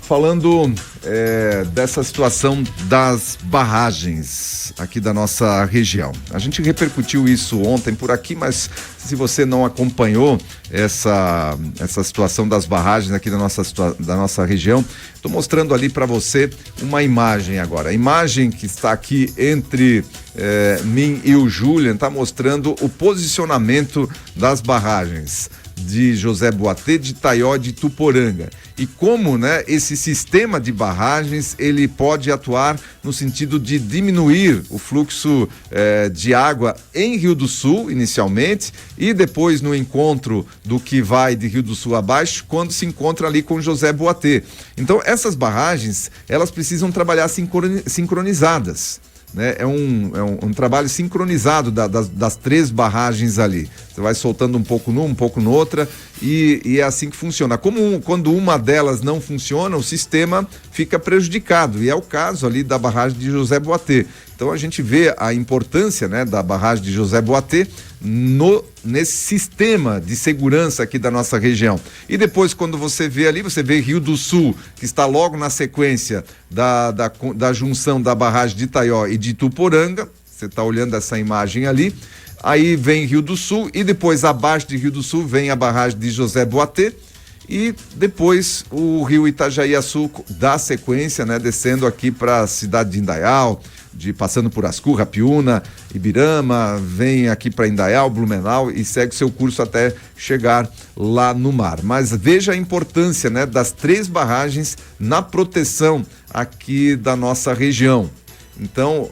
falando dessa situação das barragens aqui da nossa região. A gente repercutiu isso ontem por aqui, mas se você não acompanhou essa situação das barragens aqui da nossa região, estou mostrando ali para você uma imagem agora. A imagem que está aqui entre mim e o Julian está mostrando o posicionamento das barragens de José Boatê, de Itaió, de Ituporanga. E como, esse sistema de barragens, ele pode atuar no sentido de diminuir o fluxo de água em Rio do Sul, inicialmente, e depois no encontro do que vai de Rio do Sul abaixo, quando se encontra ali com José Boatê. Então, essas barragens, elas precisam trabalhar sincronizadas. É um trabalho sincronizado das três barragens ali. Você vai soltando um pouco numa, um pouco noutra, e é assim que funciona. Quando uma delas não funciona, o sistema fica prejudicado, e é o caso ali da barragem de José Boatê. Então a gente vê a importância, da barragem de José Boatê nesse sistema de segurança aqui da nossa região. E depois, quando você vê ali, você vê Rio do Sul, que está logo na sequência da junção da barragem de Itaió e de Ituporanga. Você está olhando essa imagem ali. Aí vem Rio do Sul, e depois abaixo de Rio do Sul vem a barragem de José Boatê, e depois o rio Itajaí-Açu dá sequência, descendo aqui para a cidade de Indaial, passando por Ascu, Rapiúna, Ibirama, vem aqui para Indaial, Blumenau, e segue seu curso até chegar lá no mar. Mas veja a importância, das três barragens na proteção aqui da nossa região. Então,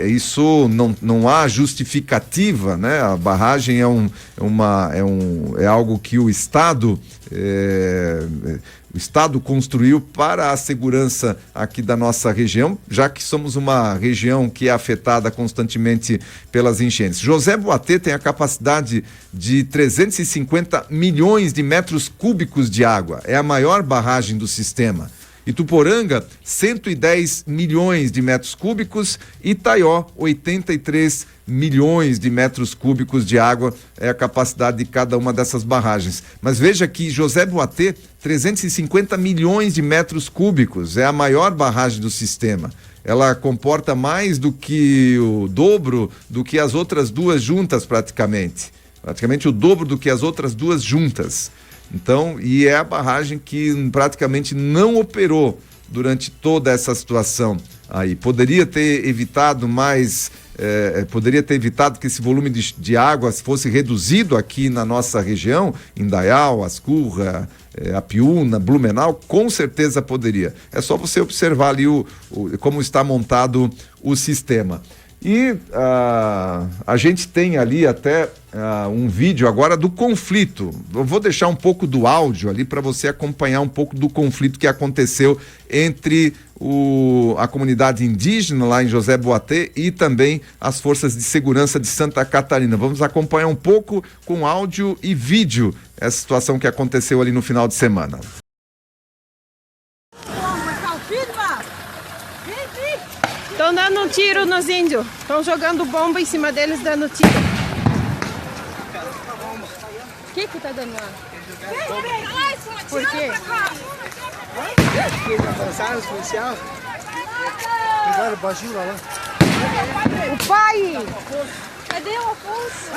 isso não há justificativa, A barragem é algo que o Estado construiu para a segurança aqui da nossa região, já que somos uma região que é afetada constantemente pelas enchentes. José Boatê tem a capacidade de 350 milhões de metros cúbicos de água. É a maior barragem do sistema. Ituporanga, 110 milhões de metros cúbicos, Itaió, 83 milhões de metros cúbicos de água é a capacidade de cada uma dessas barragens. Mas veja que José Boatê, 350 milhões de metros cúbicos, é a maior barragem do sistema. Ela comporta mais do que o dobro do que as outras duas juntas, praticamente o dobro do que as outras duas juntas. Então, e é a barragem que praticamente não operou durante toda essa situação aí. Poderia ter evitado que esse volume de água fosse reduzido aqui na nossa região, Indaial, Ascurra, Apiúna, Blumenau, com certeza poderia. É só você observar ali como está montado o sistema. E a gente tem ali até um vídeo agora do conflito. Eu vou deixar um pouco do áudio ali para você acompanhar um pouco do conflito que aconteceu entre a comunidade indígena lá em José Boatê e também as forças de segurança de Santa Catarina. Vamos acompanhar um pouco com áudio e vídeo essa situação que aconteceu ali no final de semana. Estão dando um tiro nos índios. Estão jogando bomba em cima deles, dando tiro. O que tá dando lá? Por quê? O pai! Cadê o Afonso?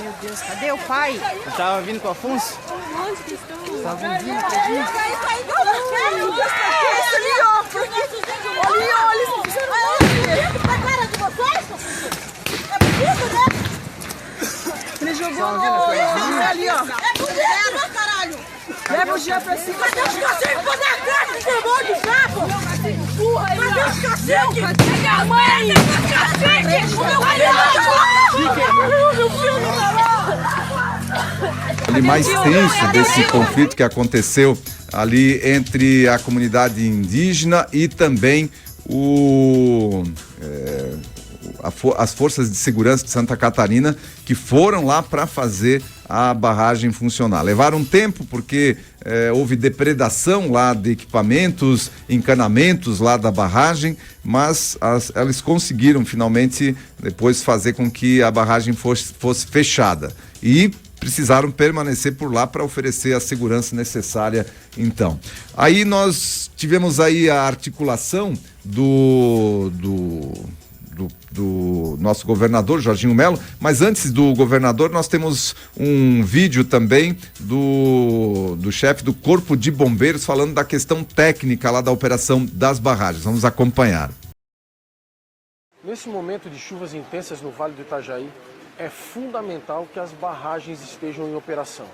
Meu Deus, cadê o pai? Eu tava vindo com o Afonso? Onde que estão? Tava vindo, Ele jogou ali, ó. É caralho! Leva o Jean pra cima. Cadê os cacete? Cadê a cara? Que demônio de sapo? Burra aí, ó. Cadê os cacete? Cadê a mãe? Cadê os cacete? O meu filho tá lá! Ali mais tenso desse conflito que aconteceu ali entre a comunidade indígena e também as forças de segurança de Santa Catarina, que foram lá para fazer a barragem funcionar. Levaram tempo porque houve depredação lá de equipamentos, encanamentos lá da barragem, mas elas conseguiram finalmente depois fazer com que a barragem fosse fechada. E precisaram permanecer por lá para oferecer a segurança necessária. Então, aí nós tivemos aí a articulação do nosso governador, Jorginho Melo, mas antes do governador nós temos um vídeo também do chefe do Corpo de Bombeiros falando da questão técnica lá da operação das barragens. Vamos acompanhar. Nesse momento de chuvas intensas no Vale do Itajaí, é fundamental que as barragens estejam em operação.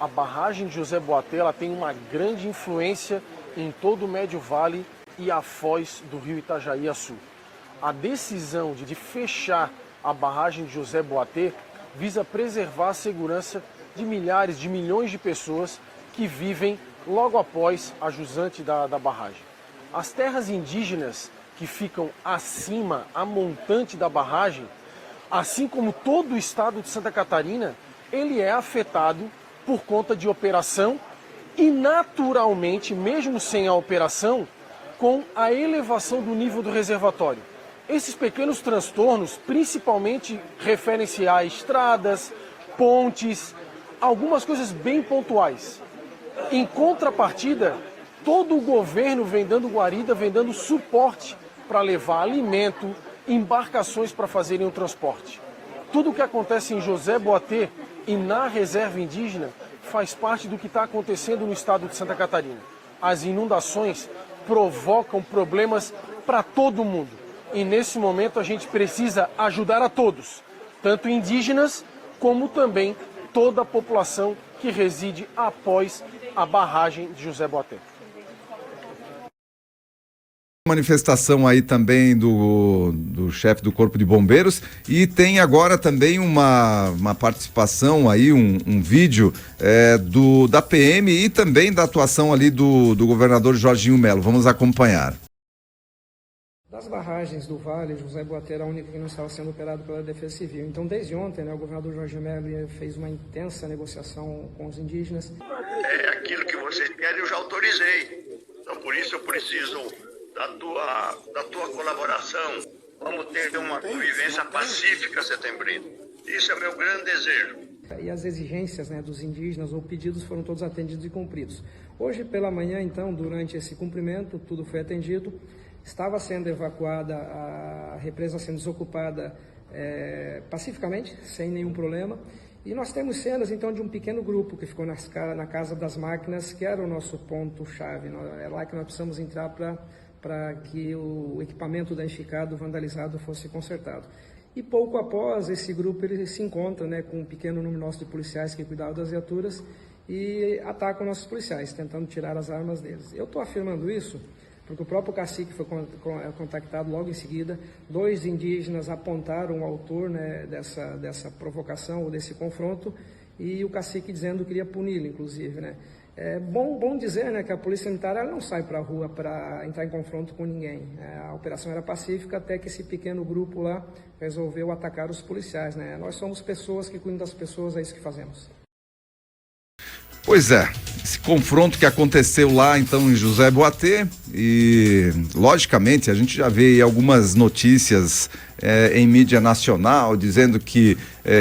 A barragem de José Boatê, ela tem uma grande influência em todo o Médio Vale e a foz do rio Itajaí a sul. A decisão de fechar a barragem de José Boatê visa preservar a segurança de milhares, de milhões de pessoas que vivem logo após a jusante da barragem. As terras indígenas que ficam acima, a montante da barragem, assim como todo o estado de Santa Catarina, ele é afetado por conta de operação e naturalmente, mesmo sem a operação, com a elevação do nível do reservatório. Esses pequenos transtornos principalmente referem-se a estradas, pontes, algumas coisas bem pontuais. Em contrapartida, todo o governo vem dando guarida, vem dando suporte para levar alimento, embarcações para fazerem o transporte. Tudo o que acontece em José Boatê e na reserva indígena faz parte do que está acontecendo no estado de Santa Catarina. As inundações provocam problemas para todo mundo. E nesse momento a gente precisa ajudar a todos, tanto indígenas como também toda a população que reside após a barragem de José Boatê. Manifestação aí também do chefe do Corpo de Bombeiros, e tem agora também uma participação aí, um vídeo da PM e também da atuação ali do governador Jorginho Melo. Vamos acompanhar. Das barragens do Vale, José Boatê era a única que não estava sendo operada pela Defesa Civil. Então, desde ontem, o governador Jorginho Melo fez uma intensa negociação com os indígenas. É aquilo que vocês querem, eu já autorizei. Então, por isso eu preciso da tua colaboração. Vamos ter uma convivência pacífica setembrina. Isso é meu grande desejo. E as exigências dos indígenas ou pedidos foram todos atendidos e cumpridos. Hoje pela manhã, então, durante esse cumprimento, tudo foi atendido. Estava sendo evacuada, a represa sendo desocupada pacificamente, sem nenhum problema. E nós temos cenas, então, de um pequeno grupo que ficou na Casa das Máquinas, que era o nosso ponto-chave. É lá que nós precisamos entrar para que o equipamento danificado, vandalizado, fosse consertado. E pouco após, esse grupo ele se encontra com um pequeno número nosso de policiais que cuidavam das viaturas e atacam nossos policiais, tentando tirar as armas deles. Eu estou afirmando isso porque o próprio cacique foi contactado logo em seguida. 2 indígenas apontaram o autor dessa provocação ou desse confronto, e o cacique dizendo que queria puni-lo, inclusive. É bom dizer que a polícia militar ela não sai para a rua para entrar em confronto com ninguém. A operação era pacífica até que esse pequeno grupo lá resolveu atacar os policiais. Nós somos pessoas que cuidam das pessoas, é isso que fazemos. Pois é, esse confronto que aconteceu lá então em José Boatê, e logicamente a gente já vê aí algumas notícias em mídia nacional dizendo que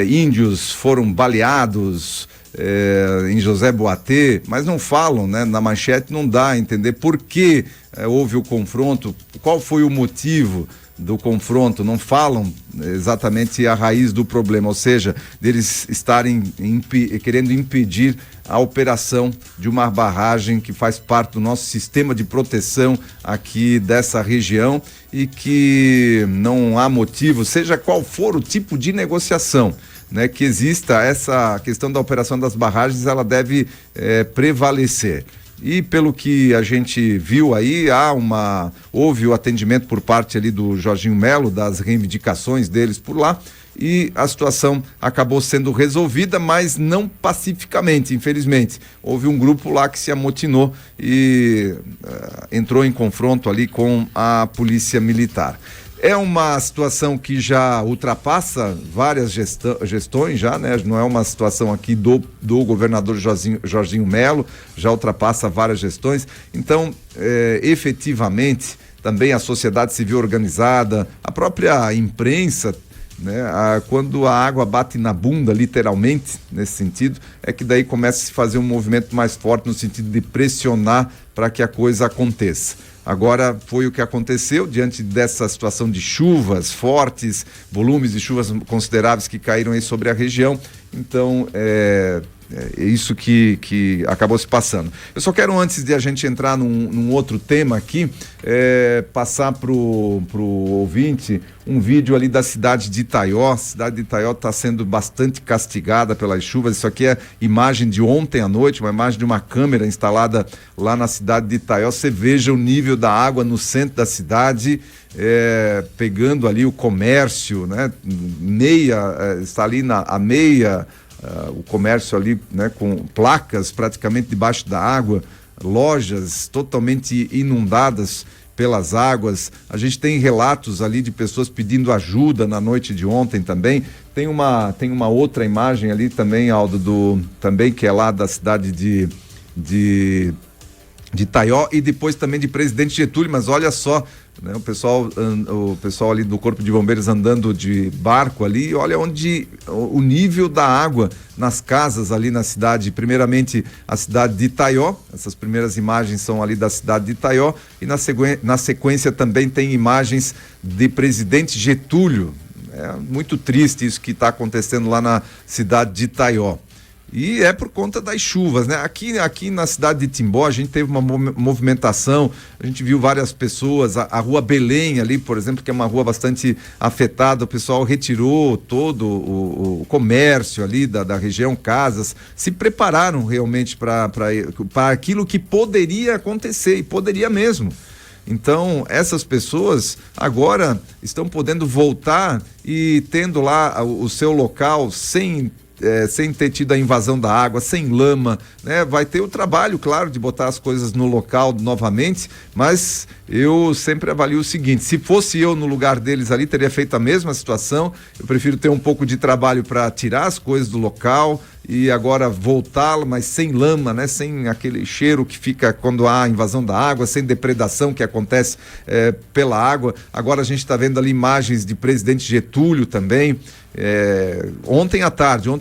índios foram baleados em José Boatê, mas não falam, na manchete não dá a entender por que houve o confronto, qual foi o motivo do confronto, não falam exatamente a raiz do problema, ou seja, deles estarem querendo impedir a operação de uma barragem que faz parte do nosso sistema de proteção aqui dessa região, e que não há motivo, seja qual for o tipo de negociação, que exista essa questão da operação das barragens, ela deve prevalecer. E pelo que a gente viu aí, houve o atendimento por parte ali do Jorginho Melo, das reivindicações deles por lá, e a situação acabou sendo resolvida, mas não pacificamente, infelizmente. Houve um grupo lá que se amotinou e entrou em confronto ali com a polícia militar. É uma situação que já ultrapassa várias gestões já, não é uma situação aqui do governador Jorginho Melo, já ultrapassa várias gestões. Então, efetivamente, também a sociedade civil organizada, a própria imprensa né? Quando a água bate na bunda, literalmente, nesse sentido, é que daí começa a se fazer um movimento mais forte no sentido de pressionar para que a coisa aconteça. Agora, foi o que aconteceu diante dessa situação de chuvas fortes, volumes de chuvas consideráveis que caíram aí sobre a região. Então, é isso que acabou se passando. Eu só quero, antes de a gente entrar num outro tema aqui, passar pro ouvinte um vídeo ali da cidade de Itaió. A cidade de Itaió está sendo bastante castigada pelas chuvas. Isso aqui é imagem de ontem à noite, uma imagem de uma câmera instalada lá na cidade de Itaió. Você veja o nível da água no centro da cidade, pegando ali o comércio, né? Está ali a meia, o comércio ali, né, com placas praticamente debaixo da água, lojas totalmente inundadas pelas águas. A gente tem relatos ali de pessoas pedindo ajuda na noite de ontem também. Tem uma outra imagem ali também, Aldo, também que é lá da cidade de Itaió, e depois também de Presidente Getúlio. Mas olha só, né, o pessoal ali do Corpo de Bombeiros andando de barco ali, olha onde o nível da água nas casas ali na cidade. Primeiramente a cidade de Itaió, essas primeiras imagens são ali da cidade de Itaió, e na sequência também tem imagens de Presidente Getúlio. É muito triste isso que está acontecendo lá na cidade de Itaió. E é por conta das chuvas, né? Aqui na cidade de Timbó a gente teve uma movimentação, a gente viu várias pessoas, a rua Belém ali, por exemplo, que é uma rua bastante afetada, o pessoal retirou todo o comércio ali da região, casas, se prepararam realmente para aquilo que poderia acontecer, e poderia mesmo. Então, essas pessoas agora estão podendo voltar e tendo lá o seu local sem ter tido a invasão da água, sem lama, né? Vai ter o trabalho, claro, de botar as coisas no local novamente, mas eu sempre avalio o seguinte: se fosse eu no lugar deles ali, teria feito a mesma situação. Eu prefiro ter um pouco de trabalho para tirar as coisas do local e agora voltá-lo, mas sem lama, né? Sem aquele cheiro que fica quando há invasão da água, sem depredação que acontece pela água. Agora a gente está vendo ali imagens de Presidente Getúlio também. Ontem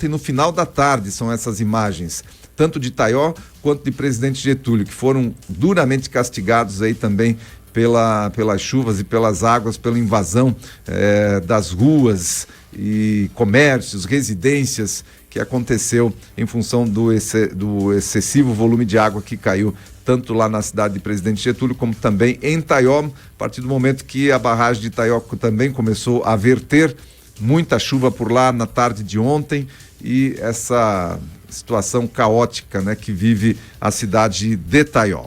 no final da tarde são essas imagens, tanto de Itaió quanto de Presidente Getúlio, que foram duramente castigados aí também pelas chuvas e pelas águas, pela invasão das ruas e comércios, residências, que aconteceu em função do excessivo volume de água que caiu tanto lá na cidade de Presidente Getúlio como também em Itaió, a partir do momento que a barragem de Itaió também começou a verter muita chuva por lá na tarde de ontem, e essa situação caótica, né, que vive a cidade de Itaió.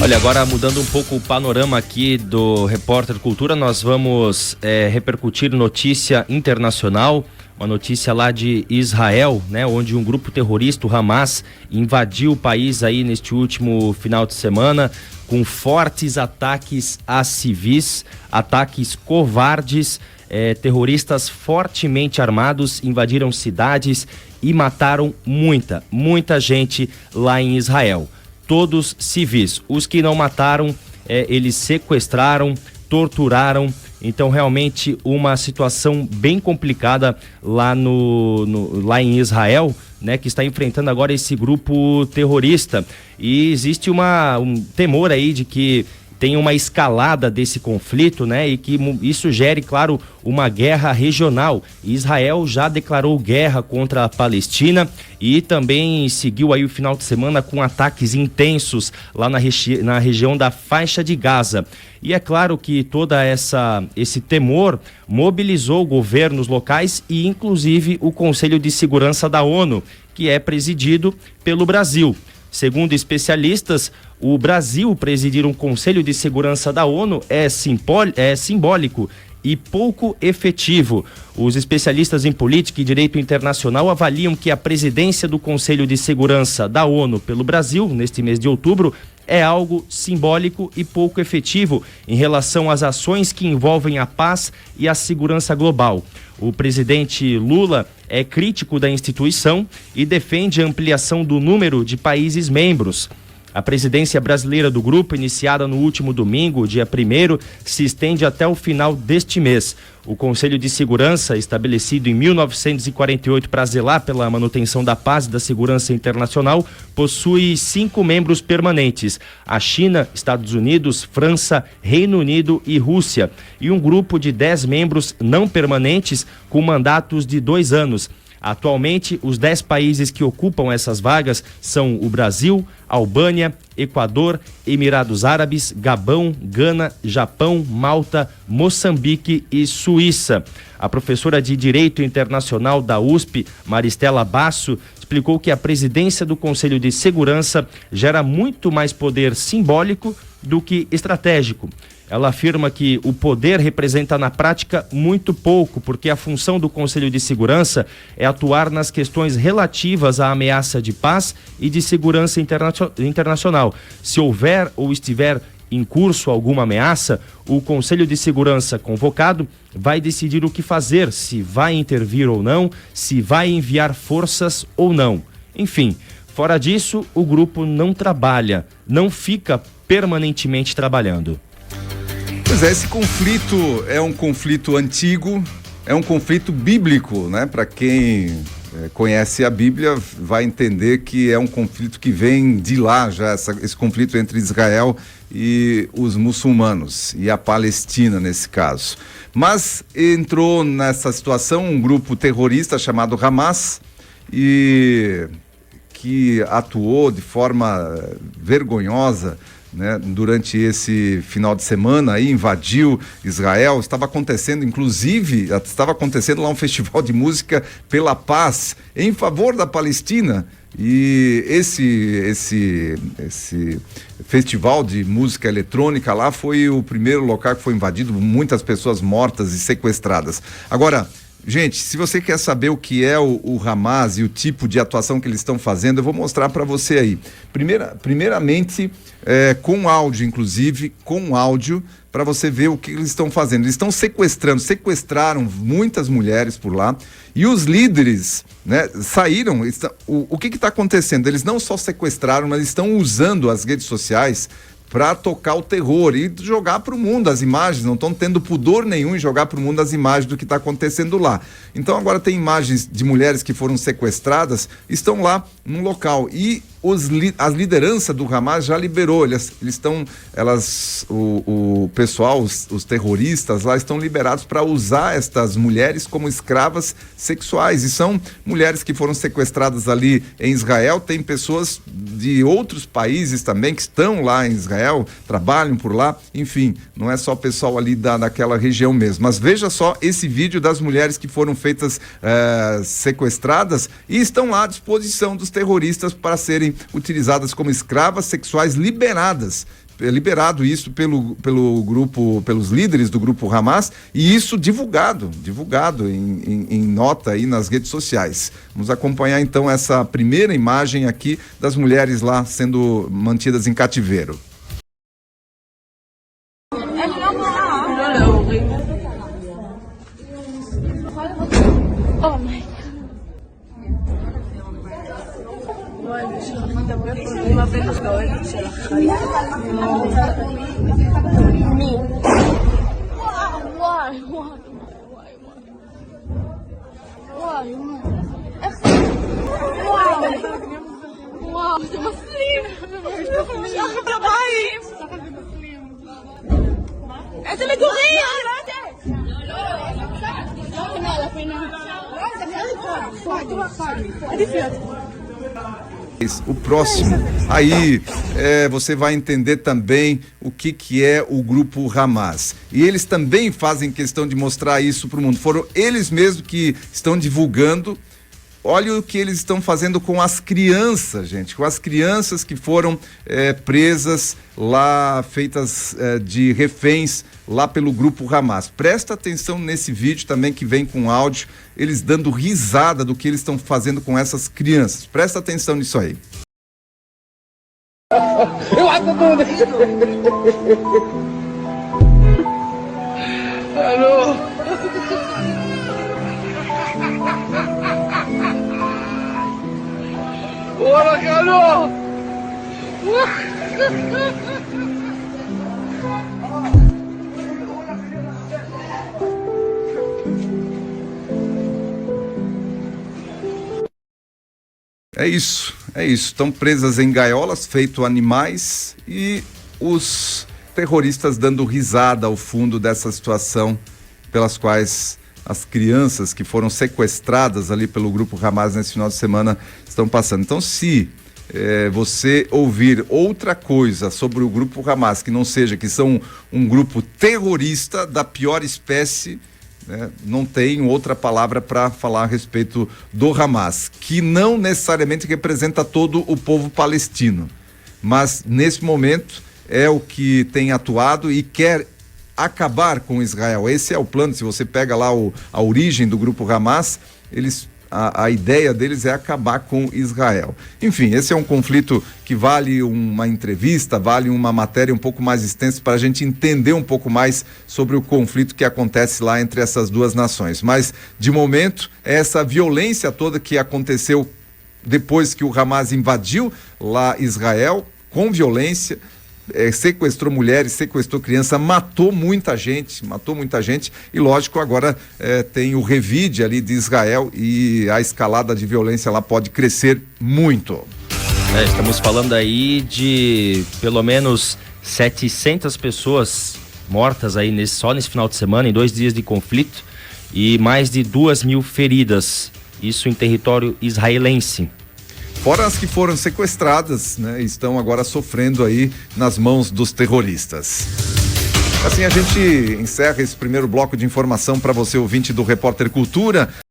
Olha, agora mudando um pouco o panorama aqui do Repórter Cultura, nós vamos repercutir notícia internacional, uma notícia lá de Israel, né, onde um grupo terrorista, o Hamas, invadiu o país aí neste último final de semana com fortes ataques a civis, ataques covardes. Terroristas fortemente armados invadiram cidades e mataram muita gente lá em Israel. Todos civis. Os que não mataram, eles sequestraram, torturaram. Então, realmente, uma situação bem complicada lá em Israel, né, que está enfrentando agora esse grupo terrorista. E existe um temor aí de que tenha uma escalada desse conflito, né, e que isso gere, claro, uma guerra regional. Israel já declarou guerra contra a Palestina e também seguiu aí o final de semana com ataques intensos lá na região da faixa de Gaza. E é claro que toda esse temor mobilizou governos locais e inclusive o Conselho de Segurança da ONU, que é presidido pelo Brasil. Segundo especialistas, o Brasil presidir um Conselho de Segurança da ONU é simbólico e pouco efetivo. Os especialistas em política e direito internacional avaliam que a presidência do Conselho de Segurança da ONU pelo Brasil, neste mês de outubro, é algo simbólico e pouco efetivo em relação às ações que envolvem a paz e a segurança global. O presidente Lula é crítico da instituição e defende a ampliação do número de países membros. A presidência brasileira do grupo, iniciada no último domingo, dia 1º, se estende até o final deste mês. O Conselho de Segurança, estabelecido em 1948 para zelar pela manutenção da paz e da segurança internacional, possui 5 membros permanentes: a China, Estados Unidos, França, Reino Unido e Rússia, e um grupo de 10 membros não permanentes com mandatos de 2 anos. Atualmente, os 10 países que ocupam essas vagas são o Brasil, Albânia, Equador, Emirados Árabes, Gabão, Gana, Japão, Malta, Moçambique e Suíça. A professora de Direito Internacional da USP, Maristela Basso, explicou que a presidência do Conselho de Segurança gera muito mais poder simbólico do que estratégico. Ela afirma que o poder representa na prática muito pouco, porque a função do Conselho de Segurança é atuar nas questões relativas à ameaça de paz e de segurança internacional. Se houver ou estiver em curso alguma ameaça, o Conselho de Segurança convocado vai decidir o que fazer, se vai intervir ou não, se vai enviar forças ou não. Enfim, fora disso, o grupo não trabalha, não fica permanentemente trabalhando. Pois é, esse conflito é um conflito antigo, é um conflito bíblico, né? Para quem conhece a Bíblia vai entender que é um conflito que vem de lá já, esse conflito entre Israel e os muçulmanos, e a Palestina nesse caso. Mas entrou nessa situação um grupo terrorista chamado Hamas, e que atuou de forma vergonhosa, né, durante esse final de semana, aí invadiu Israel. Estava acontecendo lá um festival de música pela paz em favor da Palestina, e esse festival de música eletrônica lá foi o primeiro local que foi invadido, muitas pessoas mortas e sequestradas. Agora, gente, se você quer saber o que é o Hamas e o tipo de atuação que eles estão fazendo, eu vou mostrar para você aí. Primeiramente, com áudio, inclusive, para você ver o que eles estão fazendo. Eles estão sequestraram muitas mulheres por lá, e os líderes, né, saíram. O que está acontecendo? Eles não só sequestraram, mas estão usando as redes sociais para tocar o terror e jogar para o mundo as imagens. Não estão tendo pudor nenhum em jogar para o mundo as imagens do que está acontecendo lá. Então agora tem imagens de mulheres que foram sequestradas, estão lá num local, e as lideranças do Hamas já liberou, o pessoal, os terroristas lá estão liberados para usar estas mulheres como escravas sexuais, e são mulheres que foram sequestradas ali em Israel. Tem pessoas de outros países também que estão lá em Israel, trabalham por lá, enfim, não é só o pessoal ali daquela região mesmo. Mas veja só esse vídeo das mulheres que foram feitas sequestradas e estão lá à disposição dos terroristas para serem utilizadas como escravas sexuais, liberado isso pelo grupo, pelos líderes do grupo Hamas, e isso divulgado em nota aí nas redes sociais. Vamos acompanhar então essa primeira imagem aqui das mulheres lá sendo mantidas em cativeiro. O próximo, aí você vai entender também o que é o grupo Hamas. E eles também fazem questão de mostrar isso para o mundo. Foram eles mesmos que estão divulgando. Olha o que eles estão fazendo com as crianças, gente, com as crianças que foram presas lá, feitas de reféns lá pelo grupo Hamas. Presta atenção nesse vídeo também que vem com áudio, eles dando risada do que eles estão fazendo com essas crianças. Presta atenção nisso aí. Eu acho ورا كانوا É isso. Estão presas em gaiolas, feito animais, e os terroristas dando risada ao fundo dessa situação pelas quais as crianças que foram sequestradas ali pelo grupo Hamas nesse final de semana estão passando. Então, se você ouvir outra coisa sobre o grupo Hamas, que não seja que são um grupo terrorista da pior espécie, não tem outra palavra para falar a respeito do Hamas, que não necessariamente representa todo o povo palestino, mas nesse momento é o que tem atuado e quer acabar com Israel. Esse é o plano. Se você pega lá a origem do grupo Hamas, a ideia deles é acabar com Israel. Enfim, esse é um conflito que vale uma entrevista, vale uma matéria um pouco mais extensa para a gente entender um pouco mais sobre o conflito que acontece lá entre essas duas nações. Mas, de momento, essa violência toda que aconteceu depois que o Hamas invadiu lá Israel, com violência, sequestrou mulheres, sequestrou criança, matou muita gente, e lógico, agora tem o revide ali de Israel e a escalada de violência lá pode crescer muito. Estamos falando aí de pelo menos 700 pessoas mortas aí só nesse final de semana, em 2 dias de conflito, e mais de 2.000 feridas, isso em território israelense. Fora as que foram sequestradas, estão agora sofrendo aí nas mãos dos terroristas. Assim a gente encerra esse primeiro bloco de informação para você, ouvinte do Repórter Cultura.